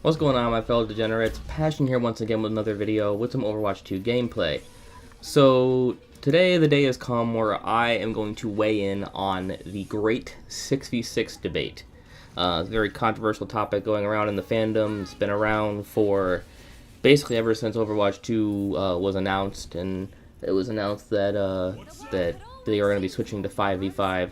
What's going on, my fellow degenerates? Passion here once again with another video with some Overwatch 2 gameplay. So today the day has come where I am going to weigh in on the great 6v6 debate. It's a very controversial topic going around in the fandom. It's been around for basically ever since Overwatch 2 was announced, and it was announced that that they are going to be switching to 5v5.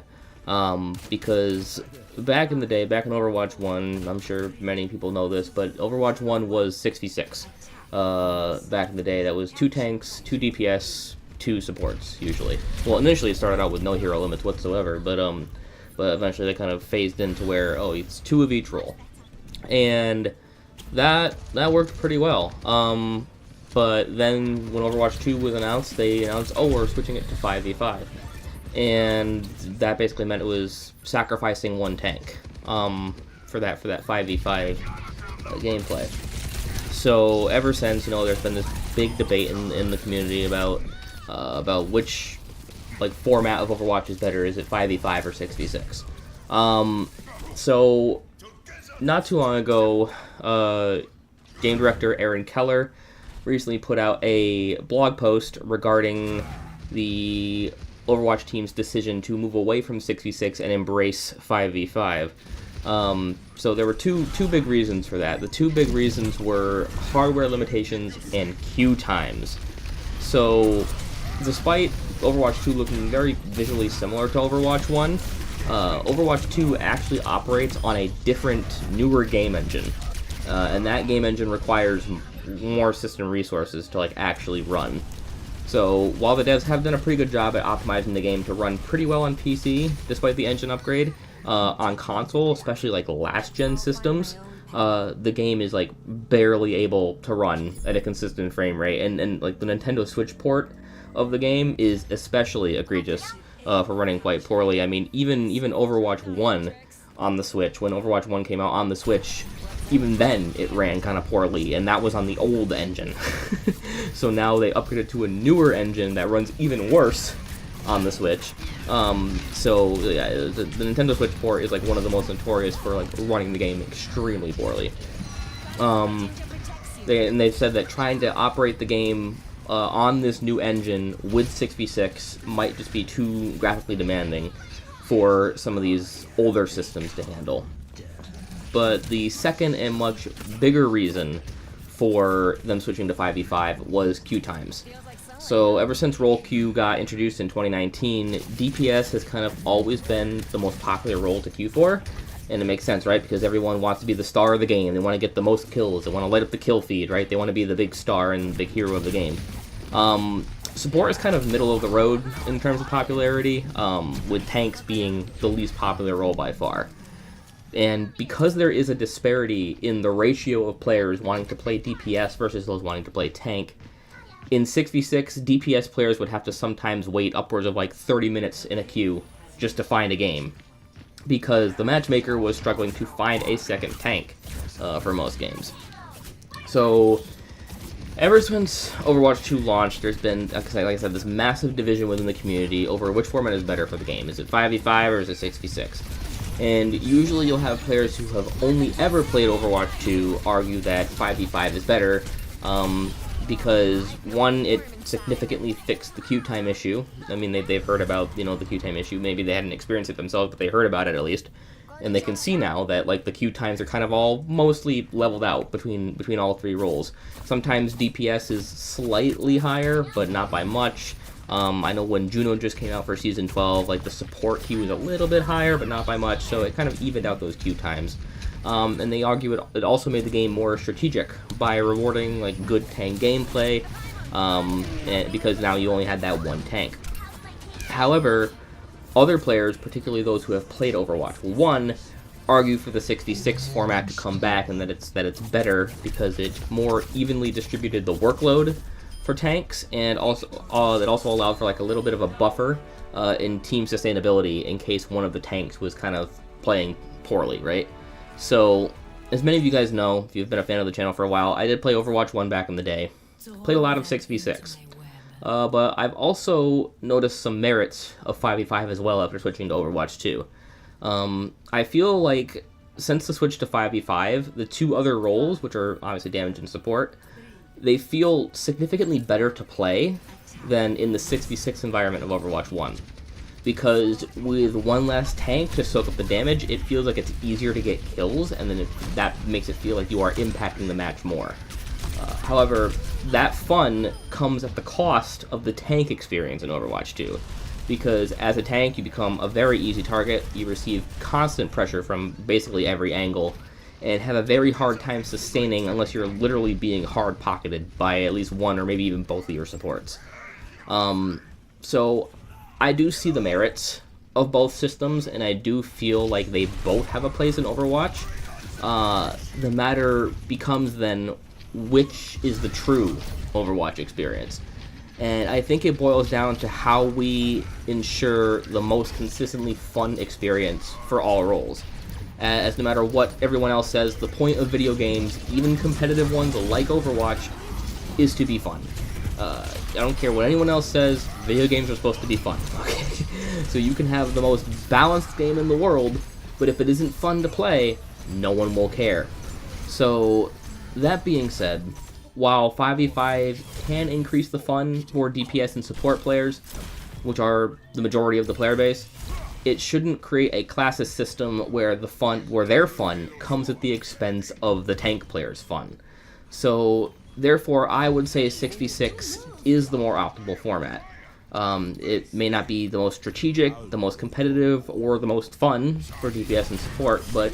Because back in the day, back in Overwatch 1, I'm sure many people know this, but Overwatch 1 was 6v6. Back in the day, that was 2 tanks, 2 DPS, 2 supports, usually. Well, initially it started out with no hero limits whatsoever, but eventually they kind of phased into where, oh, it's 2 of each role. And that worked pretty well. But then when Overwatch 2 was announced, they announced, oh, we're switching it to 5v5. And that basically meant it was sacrificing 1 tank for that 5v5 gameplay. So ever since, you know, there's been this big debate in the community about which format of Overwatch is better. Is it 5v5 or 6v6? So not too long ago, game director Aaron Keller recently put out a blog post regarding the Overwatch team's decision to move away from 6v6 and embrace 5v5. So there were two big reasons for that. The 2 big reasons were hardware limitations and queue times. So despite Overwatch 2 looking very visually similar to Overwatch 1, Overwatch 2 actually operates on a different, newer game engine. And that game engine requires more system resources to actually run. So while the devs have done a pretty good job at optimizing the game to run pretty well on PC, despite the engine upgrade, on console, especially last-gen systems, the game is barely able to run at a consistent frame rate, and the Nintendo Switch port of the game is especially egregious for running quite poorly. I mean, even Overwatch 1 on the Switch, when Overwatch 1 came out on the Switch, even then it ran kind of poorly, and that was on the old engine. So now they upgraded to a newer engine that runs even worse on the Switch. So yeah, the Nintendo Switch port is one of the most notorious for running the game extremely poorly. They've said that trying to operate the game on this new engine with 6v6 might just be too graphically demanding for some of these older systems to handle. But the second and much bigger reason for them switching to 5v5 was queue times. So ever since role queue got introduced in 2019, DPS has kind of always been the most popular role to queue for, and it makes sense, right? Because everyone wants to be the star of the game. They want to get the most kills. They want to light up the kill feed, right? They want to be the big star and the big hero of the game. Support is kind of middle of the road in terms of popularity, with tanks being the least popular role by far. And because there is a disparity in the ratio of players wanting to play DPS versus those wanting to play tank, in 6v6, DPS players would have to sometimes wait upwards of 30 minutes in a queue just to find a game, because the matchmaker was struggling to find a second tank for most games. So ever since Overwatch 2 launched, there's been, like I said, this massive division within the community over which format is better for the game. Is it 5v5 or is it 6v6? And usually you'll have players who have only ever played Overwatch 2 argue that 5v5 is better, because, one, it significantly fixed the queue time issue. I mean, they've heard about, the queue time issue. Maybe they hadn't experienced it themselves, but they heard about it at least. And they can see now that, the queue times are kind of all mostly leveled out between all 3 roles. Sometimes DPS is slightly higher, but not by much. I know when Juno just came out for Season 12, the support queue was a little bit higher, but not by much, so it kind of evened out those queue times. And they argue it also made the game more strategic by rewarding, good tank gameplay, because now you only had that 1 tank. However, other players, particularly those who have played Overwatch 1, argue for the 6v6 format to come back, and that it's better because it more evenly distributed the workload for tanks, and also it also allowed for a little bit of a buffer in team sustainability in case one of the tanks was kind of playing poorly, right? So, as many of you guys know, if you've been a fan of the channel for a while, I did play Overwatch 1 back in the day. Played a lot of 6v6. But I've also noticed some merits of 5v5 as well after switching to Overwatch 2. I feel like since the switch to 5v5, the two other roles, which are obviously damage and support, they feel significantly better to play than in the 6v6 environment of Overwatch 1. Because with one less tank to soak up the damage, it feels like it's easier to get kills, and then that makes it feel like you are impacting the match more. However, that fun comes at the cost of the tank experience in Overwatch 2. Because as a tank, you become a very easy target, you receive constant pressure from basically every angle, and have a very hard time sustaining unless you're literally being hard-pocketed by at least one or maybe even both of your supports. So I do see the merits of both systems, and I do feel like they both have a place in Overwatch. The matter becomes then, which is the true Overwatch experience? And I think it boils down to how we ensure the most consistently fun experience for all roles. As no matter what everyone else says, the point of video games, even competitive ones like Overwatch, is to be fun. I don't care what anyone else says, video games are supposed to be fun. Okay? So you can have the most balanced game in the world, but if it isn't fun to play, no one will care. So, that being said, while 5v5 can increase the fun for DPS and support players, which are the majority of the player base, it shouldn't create a classes system where their fun comes at the expense of the tank player's fun. So, therefore, I would say 6v6 is the more optimal format. It may not be the most strategic, the most competitive, or the most fun for DPS and support, but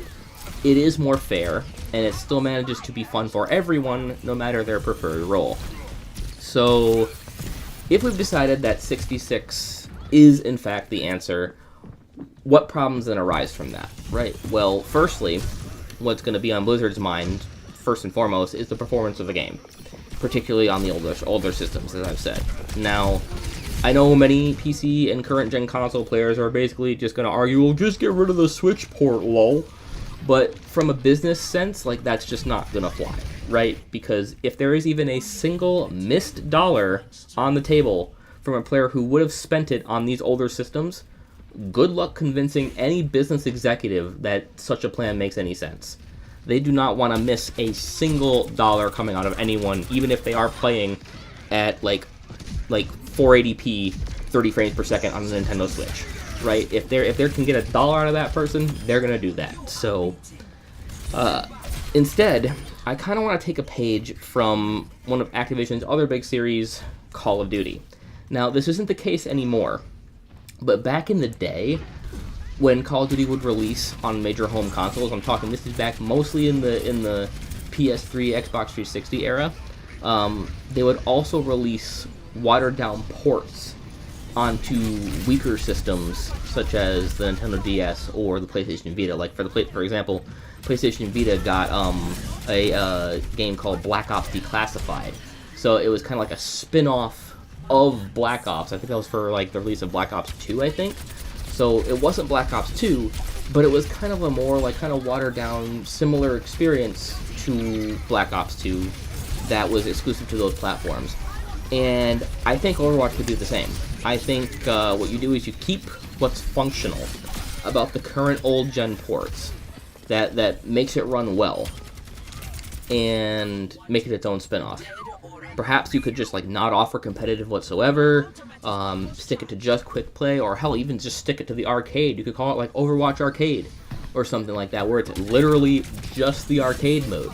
it is more fair, and it still manages to be fun for everyone, no matter their preferred role. So, if we've decided that 6v6 is in fact the answer, what problems then arise from that, right? Well, firstly, what's going to be on Blizzard's mind, first and foremost, is the performance of the game, particularly on the older systems, as I've said. Now, I know many PC and current-gen console players are basically just going to argue, well, just get rid of the Switch port, lol. But from a business sense, like, that's just not gonna fly, right? Because if there is even a single missed dollar on the table from a player who would have spent it on these older systems, good luck convincing any business executive that such a plan makes any sense. They do not want to miss a single dollar coming out of anyone, even if they are playing at like 480p, 30 frames per second on the Nintendo Switch. Right? If they can get $1 out of that person, they're gonna do that. So, instead, I kind of want to take a page from one of Activision's other big series, Call of Duty. Now, this isn't the case anymore, but back in the day, when Call of Duty would release on major home consoles, I'm talking this is back mostly in the PS3, Xbox 360 era. They would also release watered down ports onto weaker systems such as the Nintendo DS or the PlayStation Vita. Like for example, PlayStation Vita got a game called Black Ops Declassified. So it was kind of like a spin-off of Black Ops. I think that was for like the release of Black Ops 2, I think. So it wasn't Black Ops 2, but it was kind of a more like kind of watered down, similar experience to Black Ops 2 that was exclusive to those platforms. And I think Overwatch could do the same. I think what you do is you keep what's functional about the current old-gen ports that makes it run well and make it its own spin-off. Perhaps you could just like not offer competitive whatsoever, stick it to just quick play, or hell, even just stick it to the arcade. You could call it like Overwatch Arcade or something like that, where it's literally just the arcade mode.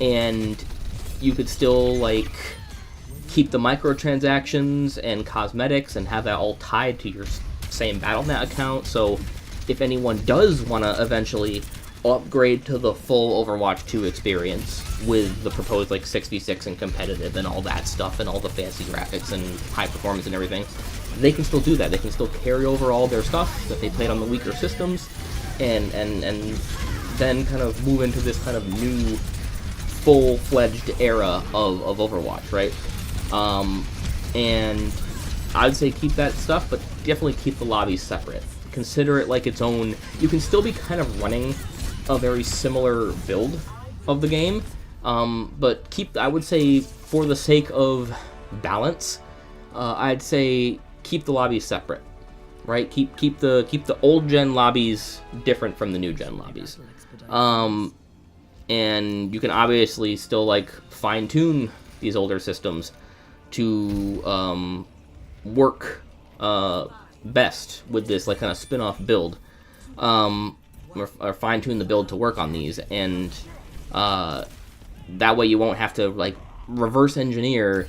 And you could still like keep the microtransactions and cosmetics and have that all tied to your same Battle.net account. So if anyone does want to eventually upgrade to the full Overwatch 2 experience with the proposed like 6v6 and competitive and all that stuff and all the fancy graphics and high performance and everything, they can still do that. They can still carry over all their stuff that they played on the weaker systems and then kind of move into this kind of new full-fledged era of Overwatch, right? And I'd say keep that stuff, but definitely keep the lobbies separate. Consider it like its own. You can still be kind of running a very similar build of the game, but I would say, for the sake of balance, I'd say keep the lobbies separate. right? Keep the old gen lobbies different from the new gen lobbies. And you can obviously still like fine tune these older systems to work best with this like kind of spin-off build, or fine tune the build to work on these, and that way you won't have to like reverse engineer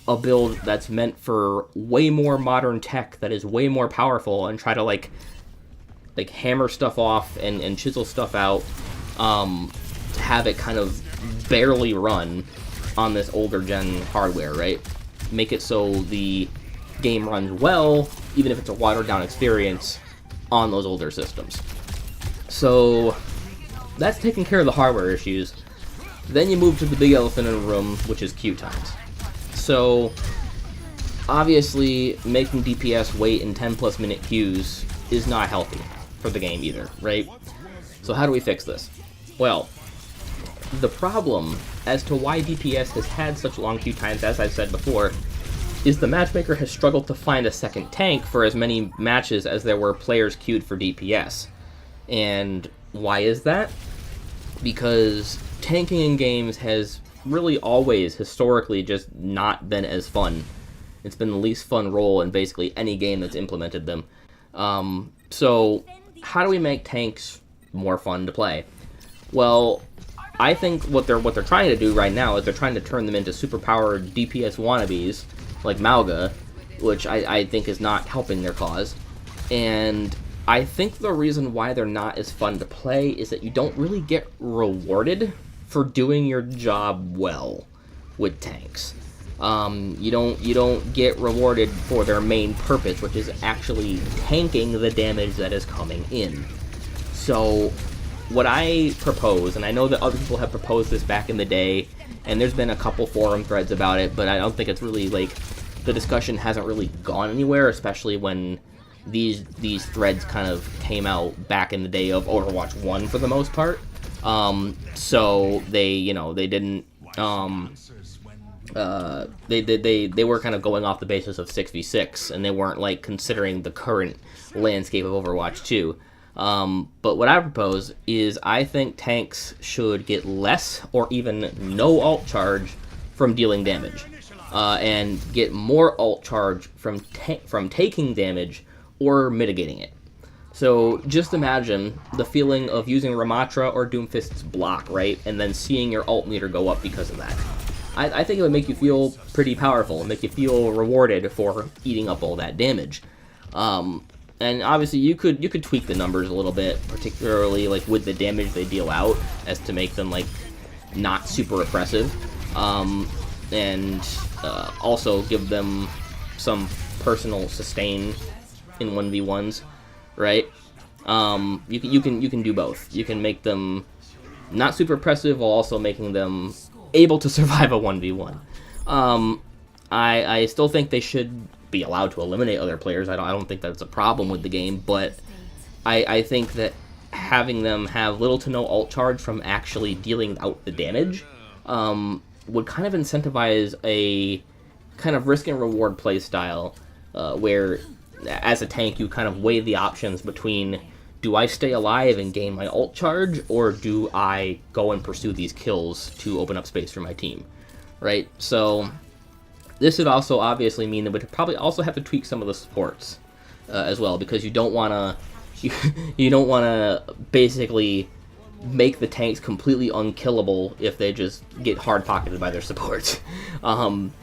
a build that's meant for way more modern tech that is way more powerful and try to like hammer stuff off and chisel stuff out, to have it kind of barely run on this older gen hardware, right? Make it so the game runs well, even if it's a watered down experience on those older systems. So that's taking care of the hardware issues. Then you move to the big elephant in the room, which is queue times. So obviously making DPS wait in 10+ minute queues is not healthy for the game either, right? So how do we fix this? Well, the problem as to why DPS has had such long queue times, as I've said before, is the matchmaker has struggled to find a second tank for as many matches as there were players queued for DPS. And why is that? Because tanking in games has really always, historically, just not been as fun. It's been the least fun role in basically any game that's implemented them. So how do we make tanks more fun to play? Well, I think what they're trying to do right now is they're trying to turn them into superpowered DPS wannabes, like Mauga, which I think is not helping their cause. And I think the reason why they're not as fun to play is that you don't really get rewarded for doing your job well with tanks. You don't get rewarded for their main purpose, which is actually tanking the damage that is coming in. So what I propose, and I know that other people have proposed this back in the day, and there's been a couple forum threads about it, but I don't think it's really, like, the discussion hasn't really gone anywhere, especially when these threads kind of came out back in the day of Overwatch 1 for the most part. So they didn't, they were kind of going off the basis of 6v6, and they weren't, like, considering the current landscape of Overwatch 2. But what I propose is I think tanks should get less or even no ult charge from dealing damage, and get more ult charge from taking damage or mitigating it. So just imagine the feeling of using Ramatra or Doomfist's block, right, and then seeing your ult meter go up because of that. I think it would make you feel pretty powerful, and make you feel rewarded for eating up all that damage. And obviously you could tweak the numbers a little bit, particularly like with the damage they deal out, as to make them like not super oppressive, and also give them some personal sustain in 1v1s, right? You can do both. You can make them not super oppressive while also making them able to survive a 1v1. I still think they should be allowed to eliminate other players. I don't think that's a problem with the game, but I think that having them have little to no ult charge from actually dealing out the damage would kind of incentivize a kind of risk and reward play style, where as a tank you kind of weigh the options between, do I stay alive and gain my ult charge, or do I go and pursue these kills to open up space for my team, right? So this would also obviously mean that we'd probably also have to tweak some of the supports as well, because you don't want to basically make the tanks completely unkillable if they just get hard pocketed by their supports, and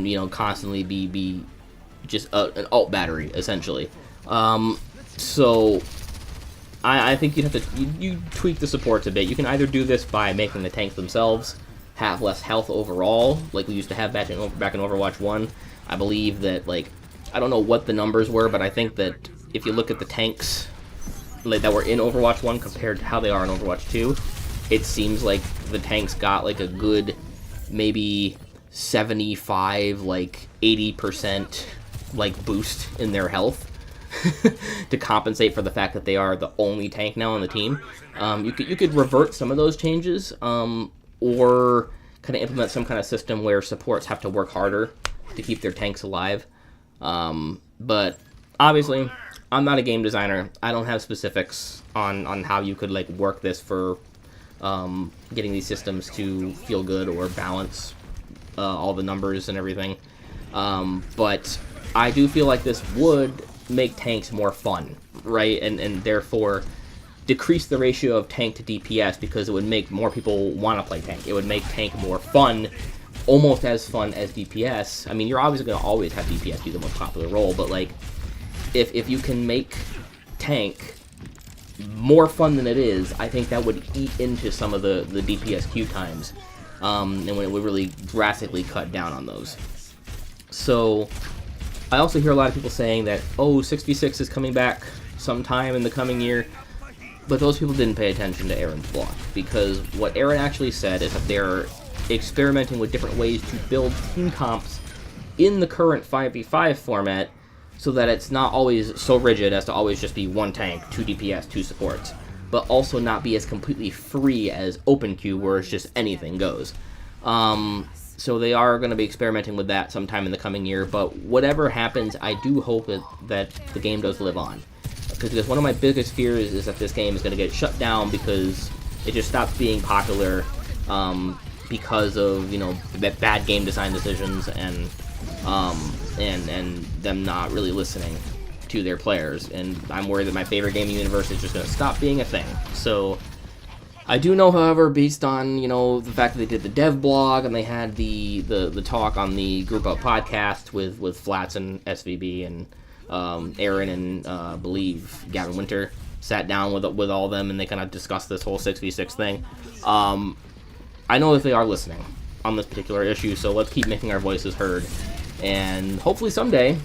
you know, constantly be just an ult battery essentially. So I think you'd have to you tweak the supports a bit. You can either do this by making the tanks themselves have less health overall, like we used to have back in Overwatch 1. I believe that, like, I don't know what the numbers were, but I think that if you look at the tanks like that were in Overwatch 1 compared to how they are in Overwatch 2, it seems like the tanks got like a good maybe 75, like 80% like boost in their health to compensate for the fact that they are the only tank now on the team. You could revert some of those changes, or kind of implement some kind of system where supports have to work harder to keep their tanks alive. But obviously, I'm not a game designer. I don't have specifics on how you could like work this for getting these systems to feel good or balance all the numbers and everything. But I do feel like this would make tanks more fun, right? And therefore decrease the ratio of tank to DPS, because it would make more people want to play tank. It would make tank more fun, almost as fun as DPS. I mean, you're obviously going to always have DPS be the most popular role, but like, if you can make tank more fun than it is, I think that would eat into some of the DPS queue times, and it would really drastically cut down on those. So I also hear a lot of people saying that, oh, 6v6 is coming back sometime in the coming year, but those people didn't pay attention to Aaron's blog, because what Aaron actually said is that they're experimenting with different ways to build team comps in the current 5v5 format, so that it's not always so rigid as to always just be 1 tank, 2 DPS, 2 supports, but also not be as completely free as open queue, where it's just anything goes. So they are going to be experimenting with that sometime in the coming year, but whatever happens, I do hope that the game does live on. Because one of my biggest fears is that this game is going to get shut down because it just stops being popular because of, you know, bad game design decisions and them not really listening to their players. And I'm worried that my favorite gaming universe is just going to stop being a thing. So I do know, however, based on, you know, the fact that they did the dev blog and they had the talk on the Group Up podcast with Flats and SVB and Aaron and I believe Gavin Winter sat down with all of them, and they kind of discussed this whole 6v6 thing. I know that they are listening on this particular issue, so let's keep making our voices heard. And hopefully someday,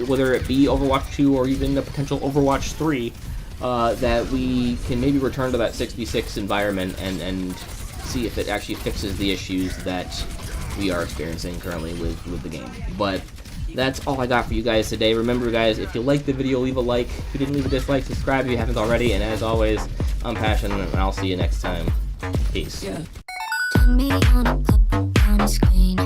whether it be Overwatch 2 or even a potential Overwatch 3, that we can maybe return to that 6v6 environment and see if it actually fixes the issues that we are experiencing currently with the game. But that's all I got for you guys today. Remember, guys, if you liked the video, leave a like. If you didn't, leave a dislike. Subscribe if you haven't already. And as always, I'm Passion, and I'll see you next time. Peace. Yeah. Turn me on a screen,